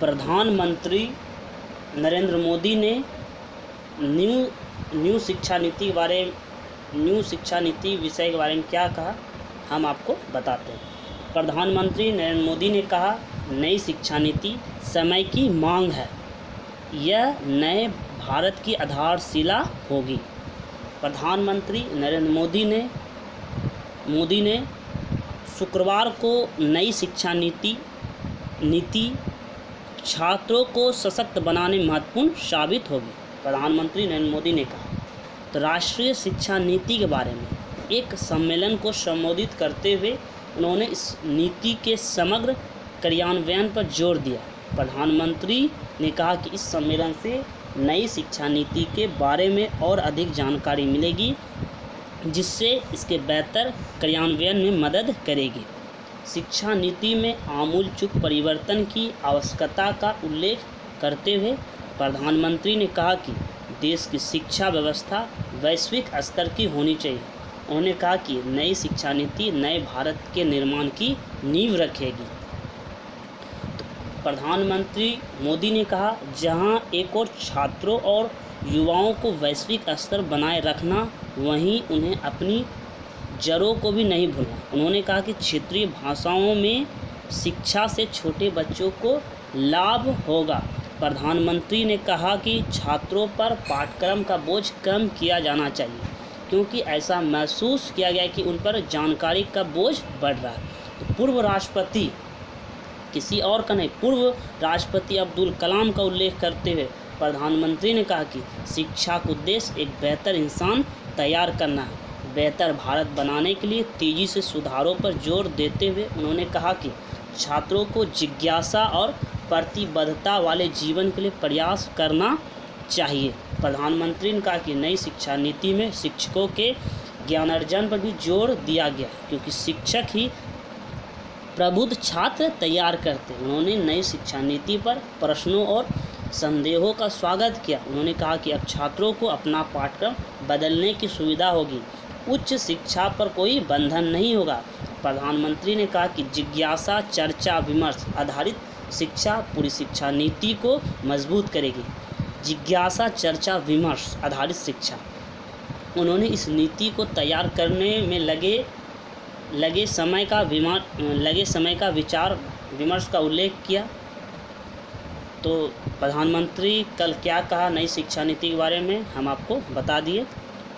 प्रधानमंत्री नरेंद्र मोदी ने न्यू शिक्षा नीति विषय के बारे में क्या कहा, हम आपको बताते हैं। प्रधानमंत्री नरेंद्र मोदी ने कहा, नई शिक्षा नीति समय की मांग है, यह नए भारत की आधारशिला होगी। प्रधानमंत्री नरेंद्र मोदी ने शुक्रवार को नई शिक्षा नीति छात्रों को सशक्त बनाने में महत्वपूर्ण साबित होगी, प्रधानमंत्री नरेंद्र मोदी ने कहा। तो राष्ट्रीय शिक्षा नीति के बारे में एक सम्मेलन को संबोधित करते हुए उन्होंने इस नीति के समग्र क्रियान्वयन पर जोर दिया। प्रधानमंत्री ने कहा कि इस सम्मेलन से नई शिक्षा नीति के बारे में और अधिक जानकारी मिलेगी, जिससे इसके बेहतर क्रियान्वयन में मदद करेगी। शिक्षा नीति में आमूलचूल परिवर्तन की आवश्यकता का उल्लेख करते हुए प्रधानमंत्री ने कहा कि देश की शिक्षा व्यवस्था वैश्विक स्तर की होनी चाहिए। उन्होंने कहा कि नई शिक्षा नीति नए भारत के निर्माण की नींव रखेगी। तो प्रधानमंत्री मोदी ने कहा, जहां एक और छात्रों और युवाओं को वैश्विक स्तर बनाए रखना, वहीं उन्हें अपनी जड़ों को भी नहीं भूलना। उन्होंने कहा कि क्षेत्रीय भाषाओं में शिक्षा से छोटे बच्चों को लाभ होगा। प्रधानमंत्री ने कहा कि छात्रों पर पाठ्यक्रम का बोझ कम किया जाना चाहिए, क्योंकि ऐसा महसूस किया गया कि उन पर जानकारी का बोझ बढ़ रहा है। तो पूर्व राष्ट्रपति अब्दुल कलाम का उल्लेख करते हुए प्रधानमंत्री ने कहा कि शिक्षा का उद्देश्य एक बेहतर इंसान तैयार करना है। बेहतर भारत बनाने के लिए तेज़ी से सुधारों पर जोर देते हुए उन्होंने कहा कि छात्रों को जिज्ञासा और प्रतिबद्धता वाले जीवन के लिए प्रयास करना चाहिए। प्रधानमंत्री ने कहा कि नई शिक्षा नीति में शिक्षकों के ज्ञानार्जन पर भी जोर दिया गया, क्योंकि शिक्षक ही प्रबुद्ध छात्र तैयार करते हैं। उन्होंने नई शिक्षा नीति पर प्रश्नों और संदेहों का स्वागत किया। उन्होंने कहा कि अब छात्रों को अपना पाठ्यक्रम बदलने की सुविधा होगी, उच्च शिक्षा पर कोई बंधन नहीं होगा। प्रधानमंत्री ने कहा कि जिज्ञासा, चर्चा, विमर्श आधारित शिक्षा पूरी शिक्षा नीति को मजबूत करेगी। जिज्ञासा, चर्चा, विमर्श आधारित शिक्षा। उन्होंने इस नीति को तैयार करने में लगे समय का विचार विमर्श का उल्लेख किया। तो प्रधानमंत्री कल क्या कहा नई शिक्षा नीति के बारे में हम आपको बता दिए।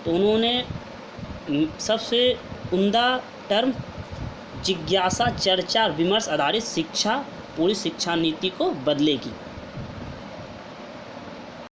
तो उन्होंने सबसे उम्दा टर्म जिज्ञासा, चर्चा, विमर्श आधारित शिक्षा पूरी शिक्षा नीति को बदलेगी।